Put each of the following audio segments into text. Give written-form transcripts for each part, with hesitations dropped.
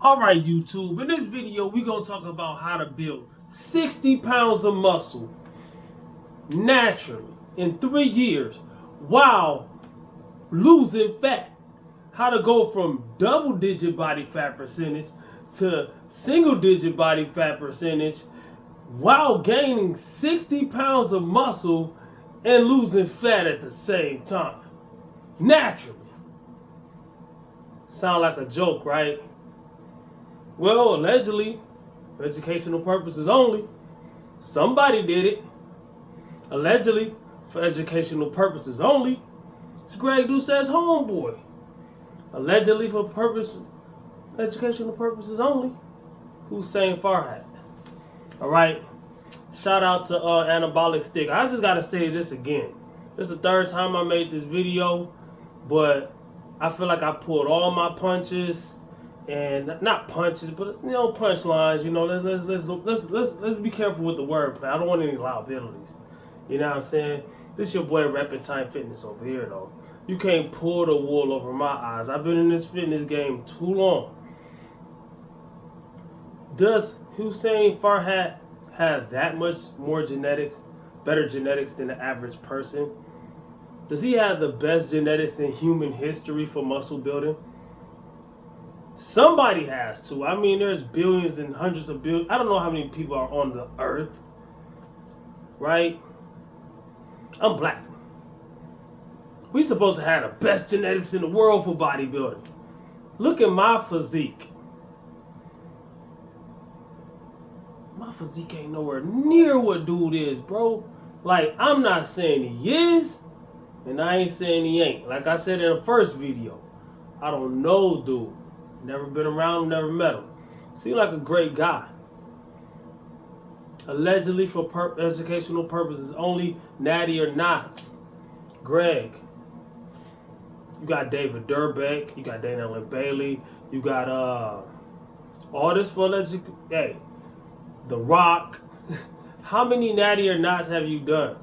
Alright, YouTube, in this video we're going to talk about how to build 60 pounds of muscle naturally in 3 years while losing fat. How to go from double-digit body fat percentage to single-digit body fat percentage while gaining 60 pounds of muscle and losing fat at the same time. Naturally. Sound like a joke, right? Well, allegedly, for educational purposes only, somebody did it. Allegedly, for educational purposes only, it's Greg Doucette's homeboy. Allegedly, for educational purposes only, Hussein Farhat. All right. Shout out to Anabolic Stick. I just gotta say this again. This is the third time I made this video, but I feel like I pulled all my punches. And not punches, but punchlines. Let's be careful with the wordplay. I don't want any liabilities. You know what I'm saying? This your boy Rapping Time Fitness over here, though. You can't pull the wool over my eyes. I've been in this fitness game too long. Does Hussein Farhat have that much more genetics, better genetics than the average person? Does he have the best genetics in human history for muscle building? Somebody has to. I mean, there's billions and hundreds of billions. I don't know how many people are on the earth, right? I'm black. We supposed to have the best genetics in the world for bodybuilding. Look at my physique. My physique ain't nowhere near what dude is, bro. Like, I'm not saying he is, and I ain't saying he ain't. Like I said in the first video, I don't know dude. Never been around him, never met him. Seems like a great guy. Allegedly for educational purposes only, natty or knots. Greg. You got David Durbeck. You got Dana Lynn Bailey. You got all this for hey, The Rock. How many natty or knots have you done?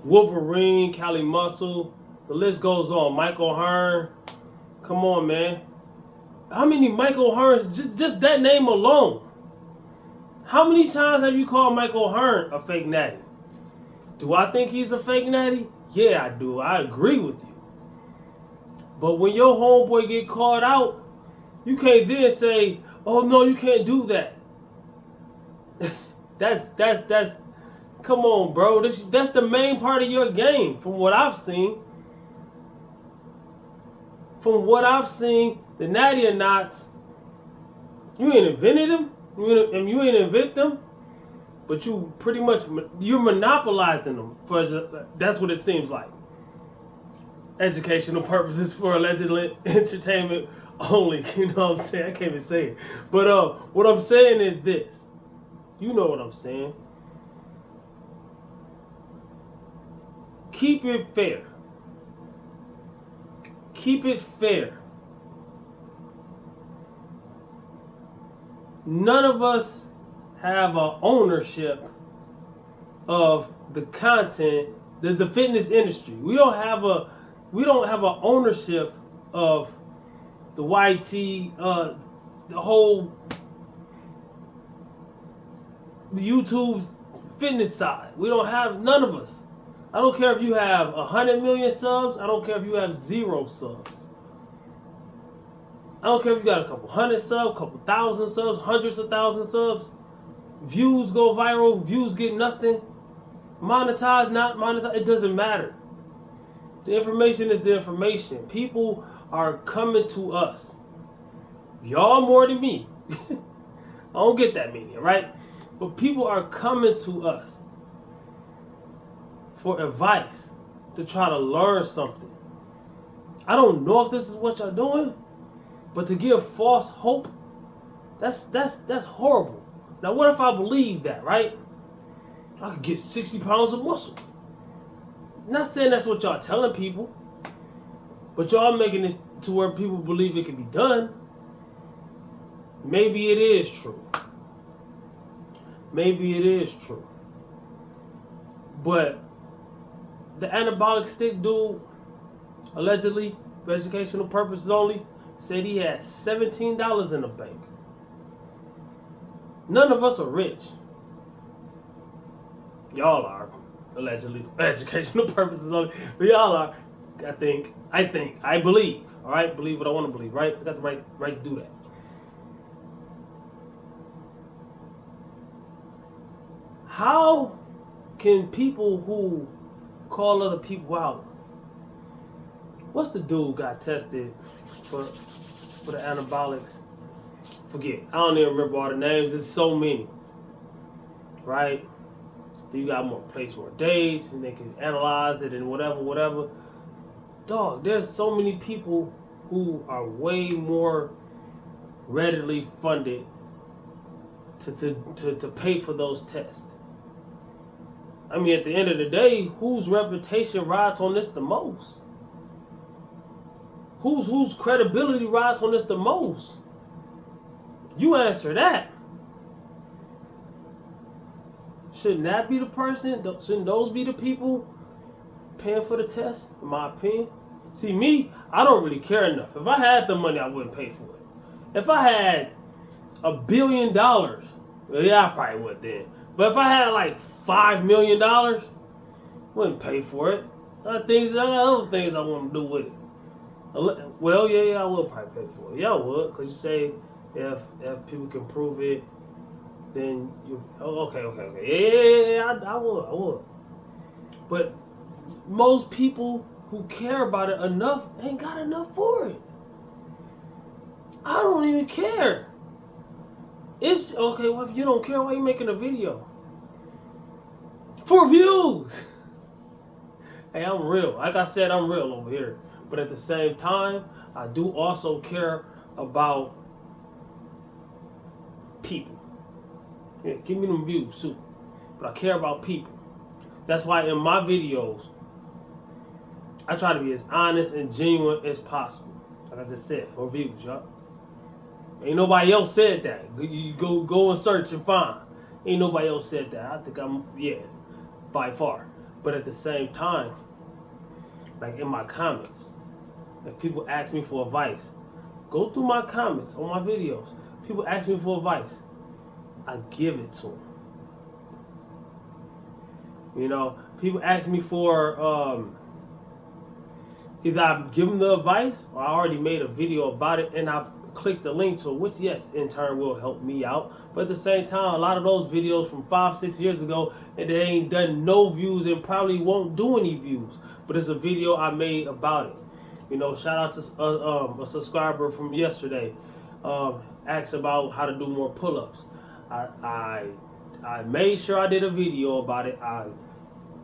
Wolverine, Cali Muscle. The list goes on. Michael Hearn. Come on, man. How many Michael Hearns, just that name alone? How many times have you called Michael Hearn a fake natty? Do I think he's a fake natty? Yeah, I do. I agree with you. But when your homeboy get called out, you can't then say, oh no, you can't do that. that's come on, bro. That's the main part of your game, from what I've seen. From what I've seen, the natty or knots, you ain't invented them. You ain't invent them, but you pretty much, you're monopolizing them. That's what it seems like. Educational purposes for allegedly entertainment only. You know what I'm saying? I can't even say it. But what I'm saying is this. You know what I'm saying. Keep it fair. Keep it fair. None of us have an ownership of the content, the fitness industry. We don't have an ownership of the YT, the YouTube's fitness side. We don't have, none of us. I don't care if you have 100 million subs. I don't care if you have 0 subs. I don't care if you got a couple hundred subs, couple thousand subs, hundreds of thousands subs. Views go viral, views get nothing. Monetized, not monetized, it doesn't matter. The information is the information. People are coming to us. Y'all more than me. I don't get that many, right? But people are coming to us for advice, to try to learn something. I don't know if this is what y'all doing, but to give false hope, that's horrible. Now what if I believe that, right? I could get 60 pounds of muscle. I'm not saying that's what y'all telling people, but y'all making it to where people believe it can be done. Maybe it is true. Maybe it is true. But the anabolic stick dude, allegedly for educational purposes only, said he had $17 in the bank. None of us are rich. Y'all are, allegedly, for educational purposes only. But y'all are. I believe. All right, believe what I want to believe. Right, I got the right to do that. How can people who call other people out? What's the dude got tested for the anabolics? Forget. I don't even remember all the names. There's so many. Right? You got more days, and they can analyze it and whatever. Dog, there's so many people who are way more readily funded to pay for those tests. I mean, at the end of the day, whose reputation rides on this the most? Whose credibility rides on this the most? You answer that. Shouldn't that be the person? Shouldn't those be the people paying for the test, in my opinion? See, me, I don't really care enough. If I had the money, I wouldn't pay for it. If I had $1 billion, yeah, I probably would then. But if I had like $5 million, I wouldn't pay for it. I got other things I want to do with it. Well, yeah, I would probably pay for it. Yeah, I would, because you say if people can prove it, then you. Oh, okay. Yeah, I would. But most people who care about it enough ain't got enough for it. I don't even care. It's okay. Well, if you don't care, why are you making a video? For views. Hey, I'm real. Like I said, I'm real over here. But at the same time, I do also care about people. Yeah, give me them views too. But I care about people. That's why in my videos, I try to be as honest and genuine as possible. Like I just said, for views, y'all. Ain't nobody else said that. You go and search and find. Ain't nobody else said that. I think by far. But at the same time, like in my comments, if people ask me for advice, go through my comments on my videos. People ask me for advice, I give it to them. You know, people ask me for either I give them the advice or I already made a video about it and I click the link to it, which yes, in turn will help me out. But at the same time, a lot of those videos from 5-6 years ago, and they ain't done no views and probably won't do any views. But it's a video I made about it. You know, shout out to a subscriber from yesterday. Asked about how to do more pull-ups. I made sure I did a video about it. I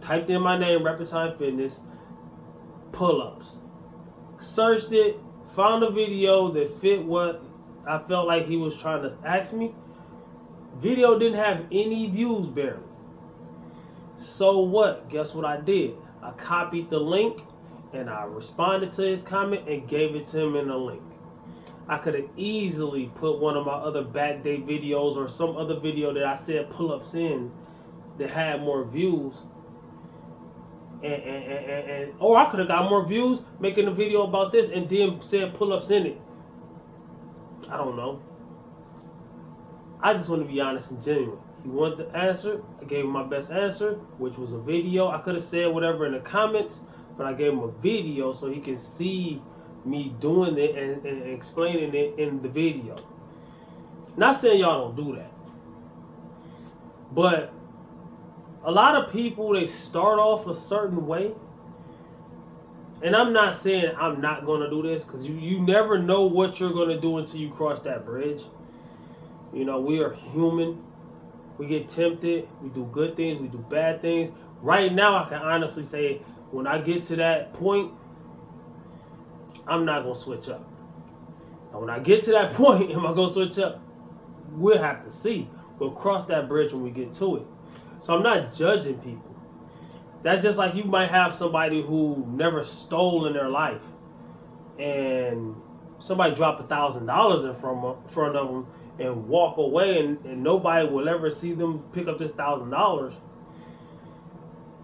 typed in my name, Reptile Fitness, pull-ups. Searched it, found a video that fit what I felt like he was trying to ask me. Video didn't have any views barely. So what? Guess what I did? I copied the link and I responded to his comment and gave it to him in a link. I could have easily put one of my other back day videos or some other video that I said pull-ups in that had more views. Or I could have got more views making a video about this and then said pull-ups in it. I don't know. I just want to be honest and genuine. He wanted the answer. I gave him my best answer, which was a video. I could have said whatever in the comments, but I gave him a video so he could see me doing it and explaining it in the video. Not saying y'all don't do that, but a lot of people, they start off a certain way. And I'm not saying I'm not going to do this, because you never know what you're going to do until you cross that bridge. You know, we are human. We get tempted. We do good things. We do bad things. Right now, I can honestly say, when I get to that point, I'm not going to switch up. And when I get to that point, am I going to switch up? We'll have to see. We'll cross that bridge when we get to it. So I'm not judging people. That's just like you might have somebody who never stole in their life, and somebody drop $1,000 in front of them and walk away, and nobody will ever see them pick up this $1,000.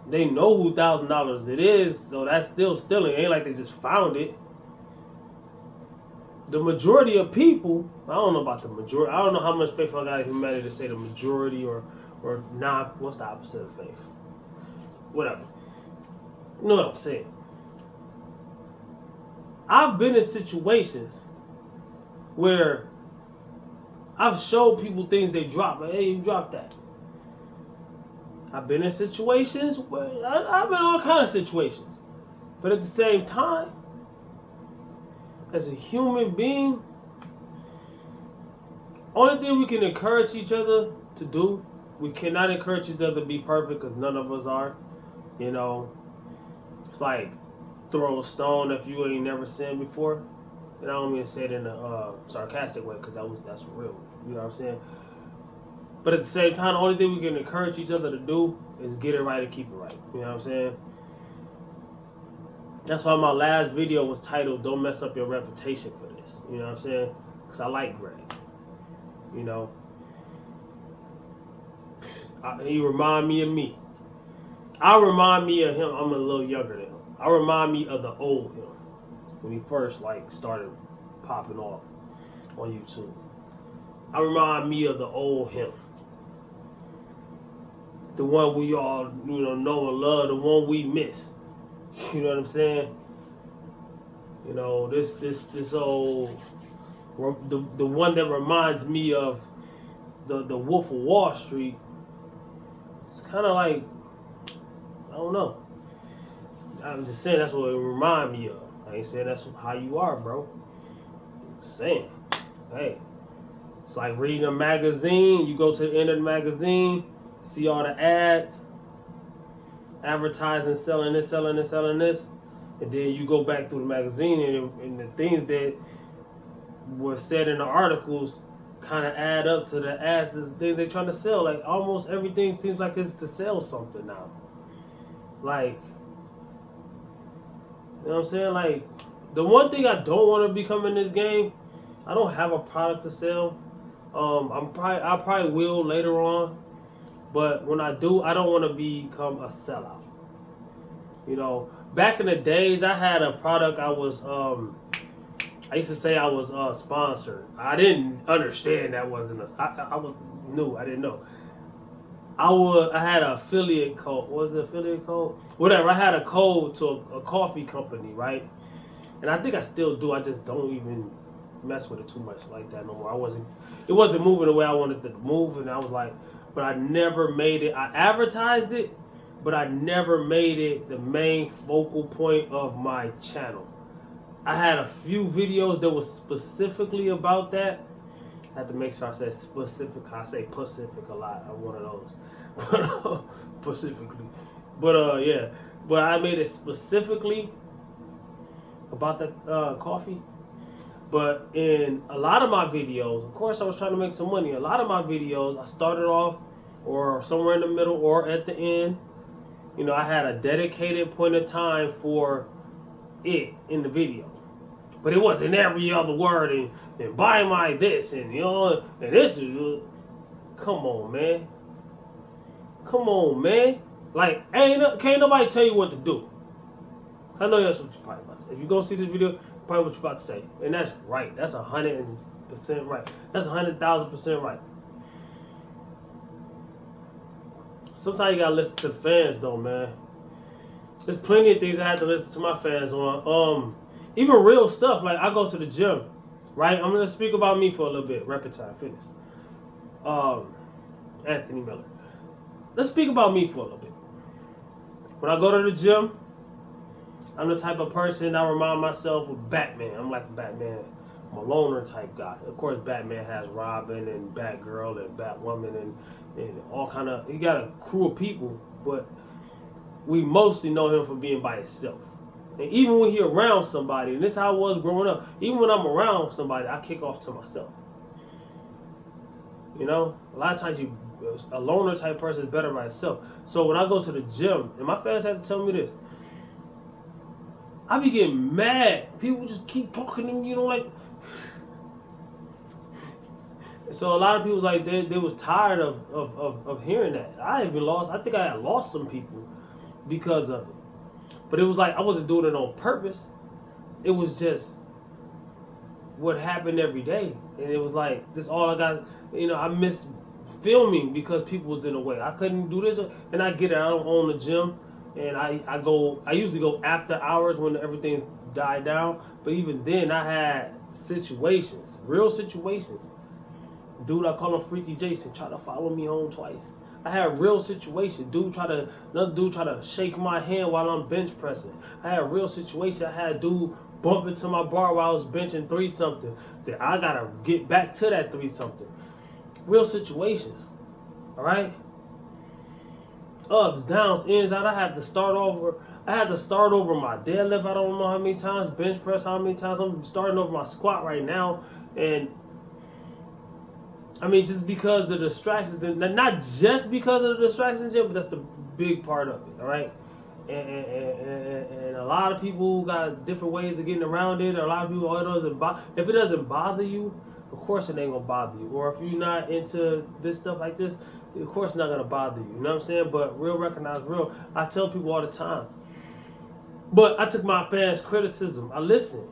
They know who $1,000 it is, so that's still stealing. It ain't like they just found it. the majority of people, I don't know about the majority. I don't know how much faith I got in humanity to say the majority or not. What's the opposite of faith? Whatever. You know what I'm saying? I've been in situations where I've showed people things they drop. Like, hey, you dropped that. I've been in situations where I've been in all kinds of situations. But at the same time, as a human being, only thing we can encourage each other to do, we cannot encourage each other to be perfect because none of us are. You know, it's like throw a stone if you ain't never sinned before. And I don't mean to say it in a sarcastic way because that's real. You know what I'm saying? But at the same time, the only thing we can encourage each other to do is get it right and keep it right. You know what I'm saying? That's why my last video was titled, "Don't Mess Up Your Reputation for This." You know what I'm saying? Because I like Greg. You know? He remind me of me. I remind me of him. I'm a little younger than him. I remind me of the old him. When he first started popping off on YouTube. I remind me of the old him. The one we all, know and love, the one we miss. You know what I'm saying? You know, this old, the one that reminds me of the Wolf of Wall Street. It's kind of like, I don't know. I'm just saying that's what it reminds me of. I ain't saying that's how you are, bro. I'm saying, hey, it's like reading a magazine. You go to the end of the magazine, see all the ads, advertising, selling this, and then you go back through the magazine and the things that were said in the articles kind of add up to the ads, the things they're trying to sell. Like almost everything seems like it's to sell something now. Like, you know what I'm saying? Like, the one thing I don't want to become in this game, I don't have a product to sell. I probably will later on, but when I do, I don't want to become a sellout. You know, back in the days, I had a product. I used to say I was sponsored. I didn't understand that wasn't I was new. I didn't know. I had an affiliate code. What was the affiliate code? Whatever. I had a code to a coffee company, right? And I think I still do. I just don't even mess with it too much like that no more. It wasn't moving the way I wanted it to move, and I was like, but I never made it. I advertised it, but I never made it the main focal point of my channel. I had a few videos that was specifically about that. I have to make sure I say specific. I say Pacific a lot. I'm one of those. But specifically. But yeah. But I made it specifically about the coffee. But in a lot of my videos, of course I was trying to make some money. A lot of my videos, I started off or somewhere in the middle or at the end. You know, I had a dedicated point of time for it in the video. But it wasn't every other word and buy my this and and this. Come on, man. Come on, man. Like, can't nobody tell you what to do. I know that's what you're probably about to say. If you go see this video, probably what you're about to say. And that's right. That's 100% right. That's 100,000% right. Sometimes you gotta listen to the fans though, man. There's plenty of things I had to listen to my fans on. Even real stuff, like I go to the gym, right? I'm gonna speak about me for a little bit. Repetile fitness. Anthony Miller. Let's speak about me for a little bit. When I go to the gym, I'm the type of person I remind myself of Batman. I'm like Batman. I'm a loner type guy. Of course, Batman has Robin and Batgirl and Batwoman and all kind of. He got a crew of people, but we mostly know him for being by himself. And even when he's around somebody, and this is how I was growing up, even when I'm around somebody, I kick off to myself. You know, a lot of times a loner type person is better by itself. So when I go to the gym, and my fans have to tell me this, I be getting mad. People just keep talking to me, like. So a lot of people was like they was tired of hearing that. I think I had lost some people because of it. But it was like I wasn't doing it on purpose. It was just what happened every day, and it was like this all I got. You know, I missed filming because people was in the way. I couldn't do this, and I get it. I don't own a gym, and I usually go after hours when everything's died down. But even then, I had situations, real situations. Dude, I call him Freaky Jason, tried to follow me home twice. I had real situation. Another dude try to shake my hand while I'm bench pressing. I had a real situation. I had a dude bump into my bar while I was benching 3-something. That I gotta get back to that 3-something. Real situations. Alright? Ups, downs, ins, out. I had to start over. I had to start over my deadlift. I don't know how many times. Bench press, how many times. I'm starting over my squat right now. And I mean, just because of the distractions, and not just because of the distractions, but that's the big part of it, all right? And a lot of people got different ways of getting around it. Or a lot of people, if it doesn't bother you, of course it ain't gonna bother you. Or if you're not into this stuff like this, of course it's not gonna bother you. You know what I'm saying? But real recognize real. I tell people all the time. But I took my fans' criticism. I listened.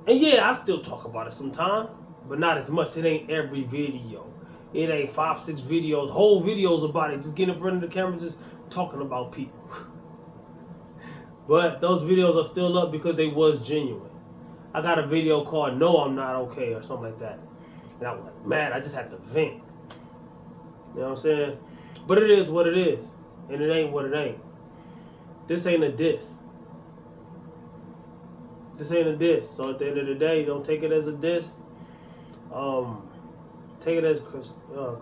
And yeah, I still talk about it sometimes. But not as much. It ain't every video. It ain't 5-6 videos, whole videos about it. Just getting in front of the camera, just talking about people. But those videos are still up because they was genuine. I got a video called "No, I'm Not Okay" or something like that, and I was like, man, I just had to vent. You know what I'm saying? But it is what it is, and it ain't what it ain't. This ain't a diss. This ain't a diss. So at the end of the day, don't take it as a diss. Take it as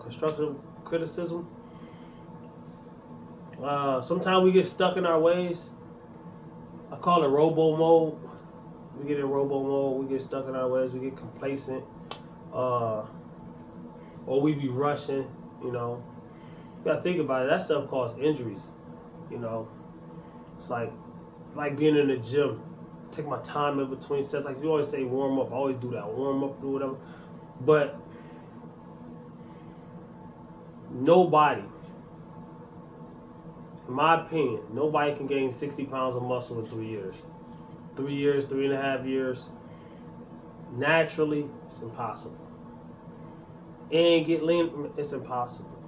constructive criticism. Sometimes we get stuck in our ways. I call it robo mode. We get in robo mode. We get stuck in our ways. We get complacent, or we be rushing. You know, you gotta think about it. That stuff causes injuries. You know, it's like being in the gym. Take my time in between sets. Like you always say, warm up. I always do that. Warm up, do whatever. But nobody, in my opinion, nobody can gain 60 pounds of muscle in 3 years. 3 years, 3.5 years. Naturally, it's impossible. And get lean, it's impossible.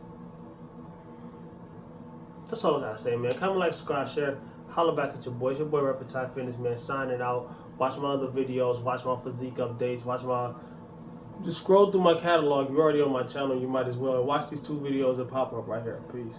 That's all I gotta say, man. Comment, like, subscribe, share. Holla back at your boy. It's your boy, Repetite Fitness, man. Signing out. Watch my other videos. Watch my physique updates. Just scroll through my catalog. You're already on my channel. You might as well. And watch these 2 videos that pop up right here. Peace.